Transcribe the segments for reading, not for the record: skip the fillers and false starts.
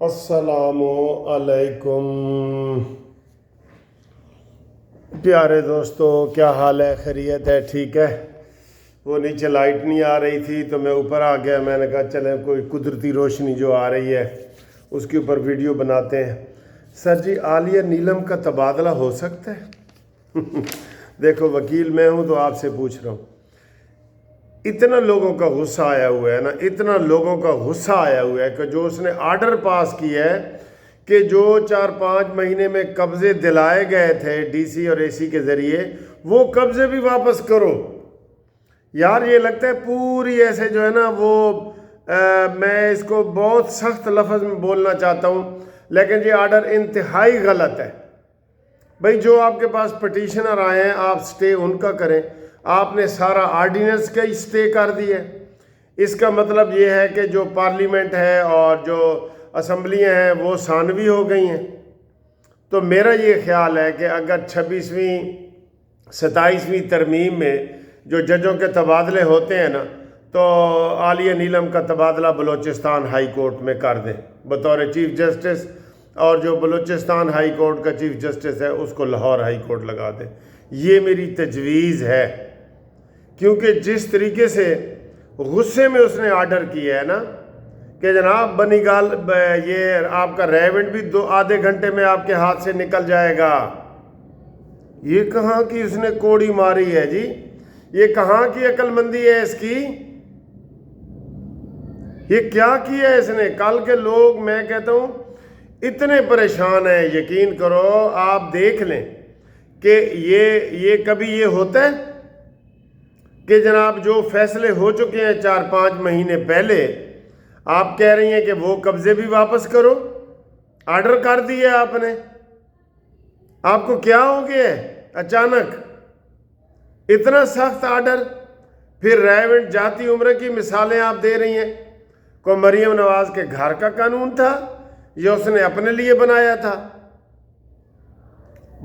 السلام علیکم پیارے دوستو، کیا حال ہے؟ خیریت ہے؟ ٹھیک ہے؟ وہ نیچے لائٹ نہیں آ رہی تھی تو میں اوپر آ گیا. میں نے کہا چلے کوئی قدرتی روشنی جو آ رہی ہے اس کے اوپر ویڈیو بناتے ہیں. سر جی، عالیہ نیلم کا تبادلہ ہو سکتا ہے؟ دیکھو وکیل میں ہوں تو آپ سے پوچھ رہا ہوں. اتنا لوگوں کا غصہ آیا ہوا ہے نا، اتنا لوگوں کا غصہ آیا ہوا ہے کہ جو اس نے آرڈر پاس کیا ہے کہ جو 4-5 مہینے میں قبضے دلائے گئے تھے ڈی سی اور اے سی کے ذریعے، وہ قبضے بھی واپس کرو. یار یہ لگتا ہے پوری ایسے جو ہے نا وہ میں اس کو بہت سخت لفظ میں بولنا چاہتا ہوں، لیکن یہ آرڈر انتہائی غلط ہے. بھئی جو آپ کے پاس پٹیشنر آئے ہیں آپ سٹے ان کا کریں. آپ نے سارا آرڈیننس کا ہی سٹے کر دی ہے. اس کا مطلب یہ ہے کہ جو پارلیمنٹ ہے اور جو اسمبلیاں ہیں وہ ثانوی ہو گئی ہیں. تو میرا یہ خیال ہے کہ اگر 26ویں 27ویں ترمیم میں جو ججوں کے تبادلے ہوتے ہیں نا، تو عالیہ نیلم کا تبادلہ بلوچستان ہائی کورٹ میں کر دیں بطور چیف جسٹس، اور جو بلوچستان ہائی کورٹ کا چیف جسٹس ہے اس کو لاہور ہائی کورٹ لگا دیں. یہ میری تجویز ہے، کیونکہ جس طریقے سے غصے میں اس نے آرڈر کیا ہے نا کہ جناب بنی گال یہ آپ کا ریونٹ بھی آدھے گھنٹے میں آپ کے ہاتھ سے نکل جائے گا. یہ کہاں کی اس نے کوڑی ماری ہے جی؟ یہ کہاں کی عقل مندی ہے اس کی؟ یہ کیا کیا ہے اس نے؟ کل کے لوگ میں کہتا ہوں اتنے پریشان ہیں. یقین کرو آپ دیکھ لیں کہ یہ کبھی یہ ہوتا ہے کہ جناب جو فیصلے ہو چکے ہیں 4-5 مہینے پہلے، آپ کہہ رہی ہیں کہ وہ قبضے بھی واپس کرو. آرڈر کر دیا آپ نے. آپ کو کیا ہو گیا ہے اچانک اتنا سخت آرڈر؟ پھر ریونٹ جاتی عمرہ کی مثالیں آپ دے رہی ہیں. کوئی مریم نواز کے گھر کا قانون تھا یہ اس نے اپنے لیے بنایا تھا.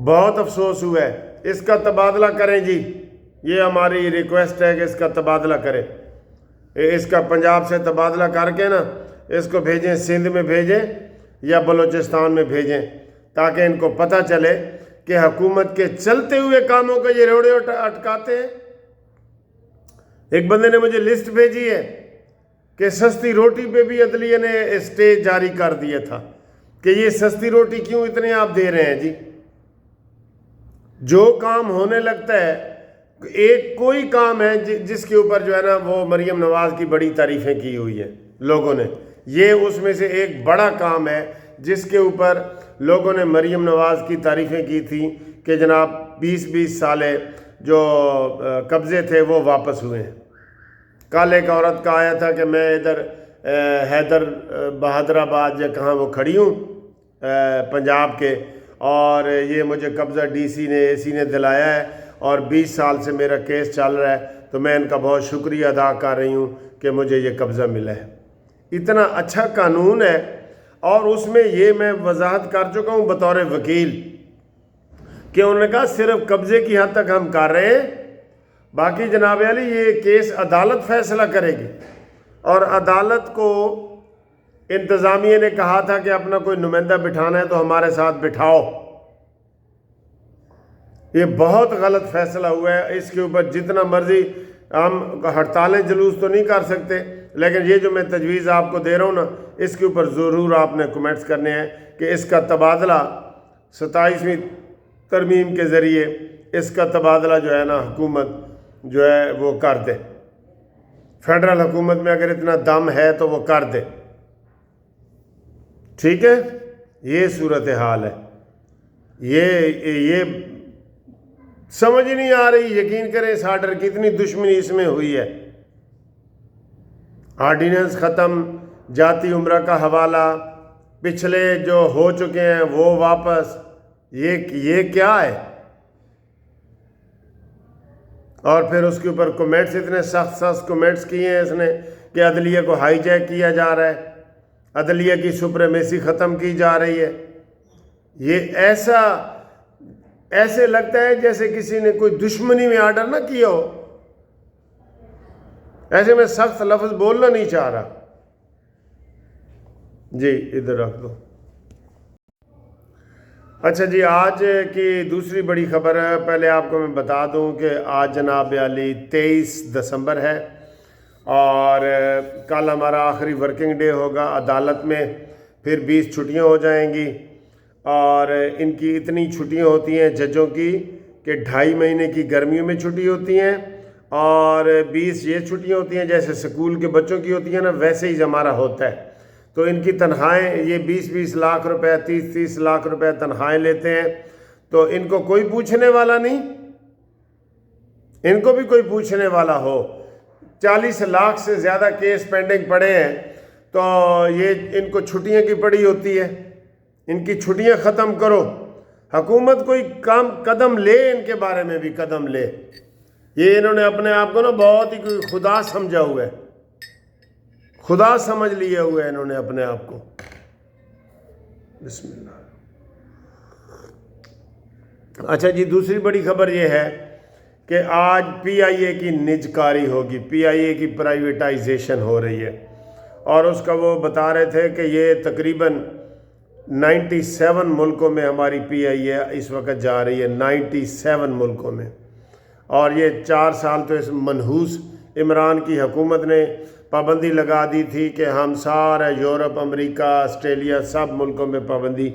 بہت افسوس ہوا ہے. اس کا تبادلہ کریں جی، یہ ہماری ریکویسٹ ہے کہ اس کا تبادلہ کریں. اس کا پنجاب سے تبادلہ کر کے نا اس کو بھیجیں، سندھ میں بھیجیں یا بلوچستان میں بھیجیں، تاکہ ان کو پتہ چلے کہ حکومت کے چلتے ہوئے کاموں کا یہ روڑے اٹکاتے ہیں. ایک بندے نے مجھے لسٹ بھیجی ہے کہ سستی روٹی پہ بھی عدلیہ نے اسٹے جاری کر دیا تھا کہ یہ سستی روٹی کیوں اتنے آپ دے رہے ہیں جی؟ جو کام ہونے لگتا ہے، کوئی کام ہے جس کے اوپر جو ہے نا وہ مریم نواز کی بڑی تعریفیں کی ہوئی ہیں لوگوں نے. یہ اس میں سے ایک بڑا کام ہے جس کے اوپر لوگوں نے مریم نواز کی تعریفیں کی تھیں کہ جناب 20 سالے جو قبضے تھے وہ واپس ہوئے ہیں. کل ایک عورت کا آیا تھا کہ میں ادھر حیدر بہادر آباد یا کہاں وہ کھڑی ہوں پنجاب کے، اور یہ مجھے قبضہ ڈی سی نے اے سی نے دلایا ہے اور 20 سال سے میرا کیس چل رہا ہے، تو میں ان کا بہت شکریہ ادا کر رہی ہوں کہ مجھے یہ قبضہ ملا ہے. اتنا اچھا قانون ہے، اور اس میں یہ میں وضاحت کر چکا ہوں بطور وکیل کہ انہوں نے کہا صرف قبضے کی حد تک ہم کر رہے ہیں، باقی جناب علی یہ کیس عدالت فیصلہ کرے گی. اور عدالت کو انتظامیہ نے کہا تھا کہ اپنا کوئی نمائندہ بٹھانا ہے تو ہمارے ساتھ بٹھاؤ. یہ بہت غلط فیصلہ ہوا ہے. اس کے اوپر جتنا مرضی ہم ہڑتالیں جلوس تو نہیں کر سکتے، لیکن یہ جو میں تجویز آپ کو دے رہا ہوں نا، اس کے اوپر ضرور آپ نے کمنٹس کرنے ہیں کہ اس کا تبادلہ 27ویں ترمیم کے ذریعے اس کا تبادلہ جو ہے نا حکومت جو ہے وہ کر دے. فیڈرل حکومت میں اگر اتنا دم ہے تو وہ کر دے. ٹھیک ہے؟ یہ صورتحال ہے. یہ سمجھ نہیں آ رہی. یقین کریں اس آرڈر کی اتنی دشمنی اس میں ہوئی ہے. آرڈیننس ختم، جاتی عمرہ کا حوالہ، پچھلے جو ہو چکے ہیں وہ واپس. یہ کیا ہے؟ اور پھر اس کے اوپر کومنٹس اتنے سخت کومنٹس کیے ہیں اس نے کہ عدلیہ کو ہائی جیک کیا جا رہا ہے، عدلیہ کی سپریمیسی ختم کی جا رہی ہے. یہ ایسے لگتا ہے جیسے کسی نے کوئی دشمنی میں آرڈر نہ کیا ہو. ایسے میں سخت لفظ بولنا نہیں چاہ رہا. جی ادھر رکھ دو. اچھا جی، آج کی دوسری بڑی خبر ہے. پہلے آپ کو میں بتا دوں کہ آج جناب علی 23 دسمبر ہے اور کل ہمارا آخری ورکنگ ڈے ہوگا عدالت میں. پھر 20 چھٹیاں ہو جائیں گی اور ان کی اتنی چھٹیاں ہوتی ہیں ججوں کی کہ 2.5 مہینے کی گرمیوں میں چھٹی ہوتی ہیں اور 20 یہ چھٹیاں ہوتی ہیں جیسے سکول کے بچوں کی ہوتی ہیں نا، ویسے ہی ہمارا ہوتا ہے. تو ان کی تنخواہیں یہ 20 لاکھ روپے 30 لاکھ روپے تنخواہیں لیتے ہیں. تو ان کو کوئی پوچھنے والا نہیں، ان کو بھی کوئی پوچھنے والا ہو. 40 لاکھ سے زیادہ کیس پینڈنگ پڑے ہیں تو یہ ان کو چھٹیاں کی پڑی ہوتی ہے. ان کی چھٹیاں ختم کرو. حکومت کوئی قدم لے، ان کے بارے میں بھی قدم لے. یہ انہوں نے اپنے آپ کو نا بہت ہی کوئی خدا سمجھا ہوا ہے، خدا سمجھ لیا ہوا ہے انہوں نے اپنے آپ کو. بسم اللہ. اچھا جی، دوسری بڑی خبر یہ ہے کہ آج پی آئی اے کی نجکاری ہوگی. پی آئی اے کی پرائیویٹائزیشن ہو رہی ہے اور اس کا وہ بتا رہے تھے کہ یہ تقریباً 97 ملکوں میں ہماری پی آئی اے اس وقت جا رہی ہے. 97 ملکوں میں. اور یہ 4 سال تو اس منحوس عمران کی حکومت نے پابندی لگا دی تھی کہ ہم سارے یورپ، امریکہ، آسٹریلیا سب ملکوں میں پابندی،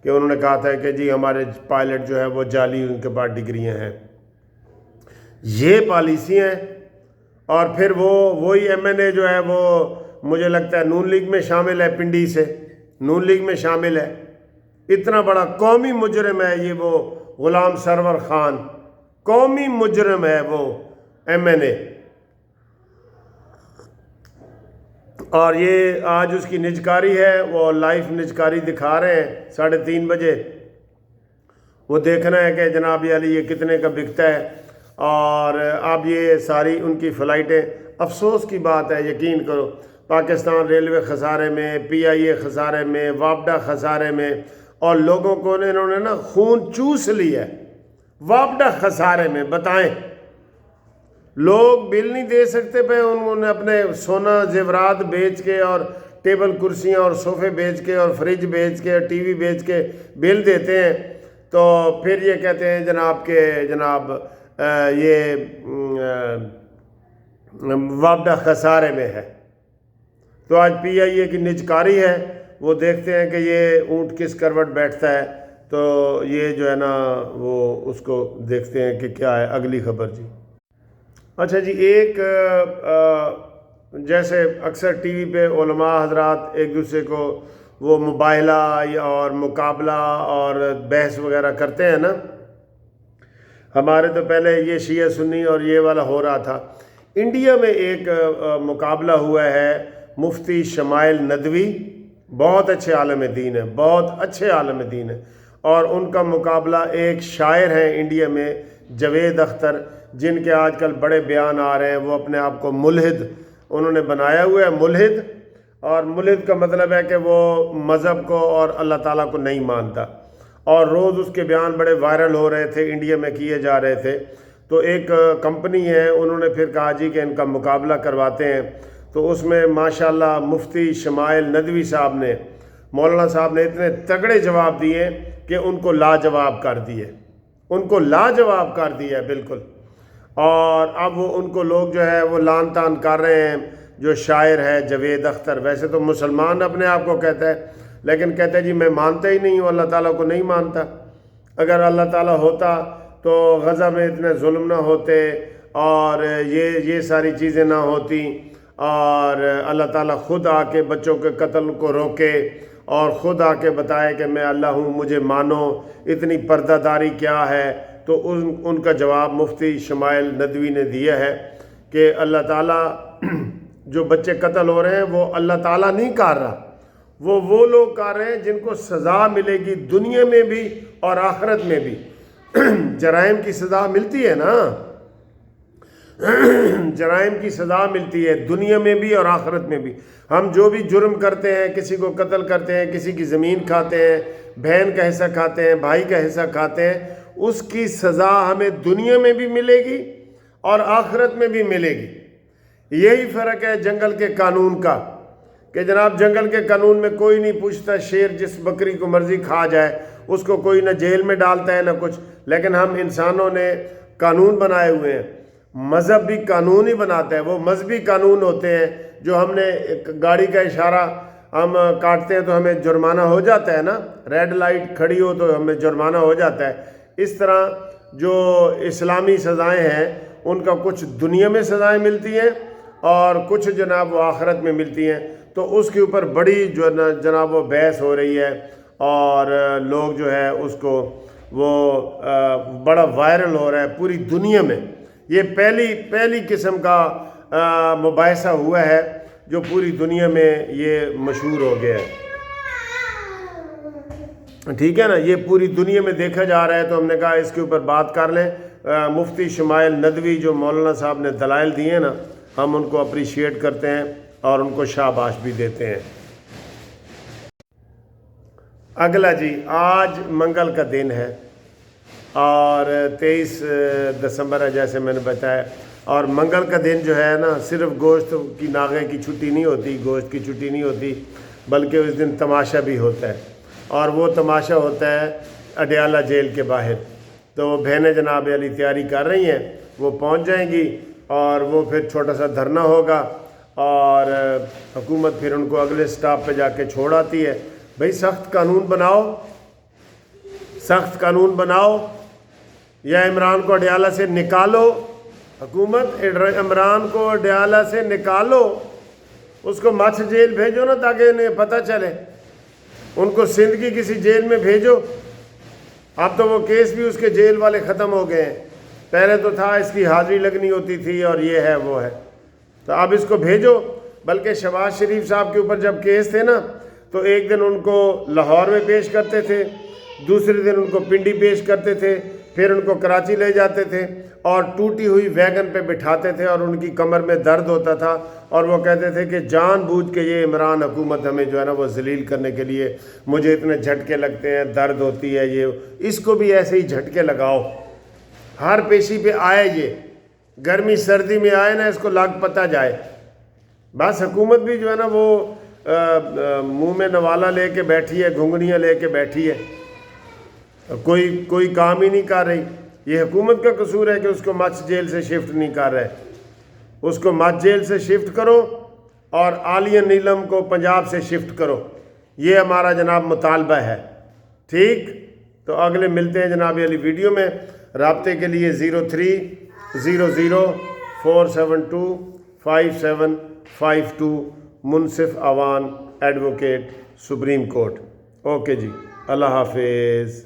کہ انہوں نے کہا تھا کہ جی ہمارے پائلٹ جو ہے وہ جعلی، ان کے پاس ڈگریاں ہیں. یہ پالیسی ہیں. اور پھر وہی ایم این اے جو ہے وہ مجھے لگتا ہے نون لیگ میں شامل ہے، پنڈی سے نون لیگ میں شامل ہے. اتنا بڑا قومی مجرم ہے یہ وہ غلام سرور خان، قومی مجرم ہے وہ ایم این اے. اور یہ آج اس کی نجکاری ہے، وہ لائف نجکاری دکھا رہے ہیں 3:30 بجے. وہ دیکھنا ہے کہ جناب علی یہ کتنے کا بکتا ہے. اور اب یہ ساری ان کی فلائٹیں، افسوس کی بات ہے، یقین کرو، پاکستان ریلوے خسارے میں، پی آئی اے خسارے میں، وابڈا خسارے میں، اور لوگوں کو انہوں نے نا خون چوس لیا ہے وابڈا خسارے میں. بتائیں، لوگ بل نہیں دے سکتے پہ، انہوں نے اپنے سونا زیورات بیچ کے اور ٹیبل کرسیاں اور صوفے بیچ کے اور فریج بیچ کے اور ٹی وی بیچ کے بل دیتے ہیں. تو پھر یہ کہتے ہیں جناب کہ جناب یہ وابڈا خسارے میں ہے. تو آج پی آئی اے کی نجکاری ہے. وہ دیکھتے ہیں کہ یہ اونٹ کس کروٹ بیٹھتا ہے. تو یہ جو ہے نا وہ اس کو دیکھتے ہیں کہ کیا ہے اگلی خبر. جی اچھا جی، ایک جیسے اکثر ٹی وی پہ علماء حضرات ایک دوسرے کو وہ مباہلہ اور مقابلہ اور بحث وغیرہ کرتے ہیں نا. ہمارے تو پہلے یہ شیعہ سنی اور یہ والا ہو رہا تھا. انڈیا میں ایک مقابلہ ہوا ہے، مفتی شمائل ندوی بہت اچھے عالم دین ہیں، بہت اچھے عالم دین ہیں. اور ان کا مقابلہ ایک شاعر ہیں انڈیا میں، جاوید اختر، جن کے آج کل بڑے بیان آ رہے ہیں. وہ اپنے آپ کو ملحد انہوں نے بنایا ہوا ہے، ملحد. اور ملحد کا مطلب ہے کہ وہ مذہب کو اور اللہ تعالیٰ کو نہیں مانتا. اور روز اس کے بیان بڑے وائرل ہو رہے تھے، انڈیا میں کیے جا رہے تھے. تو ایک کمپنی ہے، انہوں نے پھر کہا جی کہ ان کا مقابلہ کرواتے ہیں. تو اس میں ماشاءاللہ مفتی شمائل ندوی صاحب نے، مولانا صاحب نے اتنے تگڑے جواب دیے کہ ان کو لاجواب کر دیے، ان کو لاجواب کر دیا بالکل. اور اب وہ ان کو لوگ جو ہے وہ لان تان کر رہے ہیں. جو شاعر ہے جاوید اختر، ویسے تو مسلمان اپنے آپ کو کہتا ہے، لیکن کہتا ہے جی میں مانتا ہی نہیں ہوں، اللہ تعالیٰ کو نہیں مانتا. اگر اللہ تعالیٰ ہوتا تو غزہ میں اتنے ظلم نہ ہوتے اور یہ ساری چیزیں نہ ہوتی، اور اللہ تعالیٰ خود آ کے بچوں کے قتل کو روکے اور خود آ کے بتائے کہ میں اللہ ہوں، مجھے مانو، اتنی پردہ داری کیا ہے. تو ان کا جواب مفتی شمائل ندوی نے دیا ہے کہ اللہ تعالیٰ جو بچے قتل ہو رہے ہیں وہ اللہ تعالیٰ نہیں کر رہا، وہ لوگ کر رہے ہیں جن کو سزا ملے گی دنیا میں بھی اور آخرت میں بھی. جرائم کی سزا ملتی ہے نا، جرائم کی سزا ملتی ہے دنیا میں بھی اور آخرت میں بھی. ہم جو بھی جرم کرتے ہیں، کسی کو قتل کرتے ہیں، کسی کی زمین کھاتے ہیں، بہن کا حصہ کھاتے ہیں، بھائی کا حصہ کھاتے ہیں، اس کی سزا ہمیں دنیا میں بھی ملے گی اور آخرت میں بھی ملے گی. یہی فرق ہے جنگل کے قانون کا کہ جناب جنگل کے قانون میں کوئی نہیں پوچھتا، شیر جس بکری کو مرضی کھا جائے، اس کو کوئی نہ جیل میں ڈالتا ہے نہ کچھ، لیکن ہم انسانوں نے قانون بنائے ہوئے ہیں۔ مذہب بھی قانون ہی بناتا ہے، وہ مذہبی قانون ہوتے ہیں جو ہم نے گاڑی کا اشارہ ہم کاٹتے ہیں تو ہمیں جرمانہ ہو جاتا ہے نا، ریڈ لائٹ کھڑی ہو تو ہمیں جرمانہ ہو جاتا ہے۔ اس طرح جو اسلامی سزائیں ہیں ان کا کچھ دنیا میں سزائیں ملتی ہیں اور کچھ جناب وہ آخرت میں ملتی ہیں، تو اس کے اوپر بڑی جو جناب وہ بحث ہو رہی ہے اور لوگ جو ہے اس کو وہ بڑا وائرل ہو رہا ہے پوری دنیا میں۔ یہ پہلی قسم کا مباحثہ ہوا ہے جو پوری دنیا میں یہ مشہور ہو گیا ہے، ٹھیک ہے نا، یہ پوری دنیا میں دیکھا جا رہا ہے، تو ہم نے کہا اس کے اوپر بات کر لیں۔ مفتی شمائل ندوی جو مولانا صاحب نے دلائل دیے ہیں نا، ہم ان کو اپریشیٹ کرتے ہیں اور ان کو شاباش بھی دیتے ہیں۔ اگلا جی، آج منگل کا دن ہے اور 23 دسمبر ہے جیسے میں نے بتایا، اور منگل کا دن جو ہے نا صرف گوشت کی ناغے کی چھٹی نہیں ہوتی، گوشت کی چھٹی نہیں ہوتی، بلکہ اس دن تماشا بھی ہوتا ہے، اور وہ تماشا ہوتا ہے اڈیالہ جیل کے باہر۔ تو بہنیں جناب علی تیاری کر رہی ہیں، وہ پہنچ جائیں گی اور وہ پھر چھوٹا سا دھرنا ہوگا اور حکومت پھر ان کو اگلے سٹاپ پہ جا کے چھوڑ آتی ہے۔ بھئی سخت قانون بناؤ، سخت قانون بناؤ یا عمران کو اڈیالہ سے نکالو، حکومت عمران کو اڈیالہ سے نکالو، اس کو مچھ جیل بھیجو نا تاکہ انہیں پتہ چلے، ان کو سندھ کی کسی جیل میں بھیجو۔ اب تو وہ کیس بھی اس کے جیل والے ختم ہو گئے ہیں، پہلے تو تھا اس کی حاضری لگنی ہوتی تھی اور یہ ہے وہ ہے، تو اب اس کو بھیجو۔ بلکہ شہباز شریف صاحب کے اوپر جب کیس تھے نا تو ایک دن ان کو لاہور میں پیش کرتے تھے، دوسرے دن ان کو پنڈی پیش کرتے تھے، پھر ان کو کراچی لے جاتے تھے اور ٹوٹی ہوئی ویگن پہ بٹھاتے تھے اور ان کی کمر میں درد ہوتا تھا اور وہ کہتے تھے کہ جان بوجھ کے یہ عمران حکومت ہمیں جو ہے نا وہ ذلیل کرنے کے لیے، مجھے اتنے جھٹکے لگتے ہیں، درد ہوتی ہے، یہ اس کو بھی ایسے ہی جھٹکے لگاؤ، ہر پیشی پہ آئے، یہ گرمی سردی میں آئے نا، اس کو لگ پتہ جائے۔ بس حکومت بھی جو ہے نا وہ منہ میں نوالا لے کے بیٹھی ہے، گھنگڑیاں لے کے بیٹھی ہے، کوئی کام ہی نہیں کر رہی۔ یہ حکومت کا قصور ہے کہ اس کو مچھ جیل سے شفٹ نہیں کر رہے، اس کو مچھ جیل سے شفٹ کرو اور عالیہ نیلم کو پنجاب سے شفٹ کرو، یہ ہمارا جناب مطالبہ ہے، ٹھیک؟ تو اگلے ملتے ہیں جناب علی ویڈیو میں۔ رابطے کے لیے 0300472572 Munsif Awan advocate supreme court. Okay جی، اللہ حافظ۔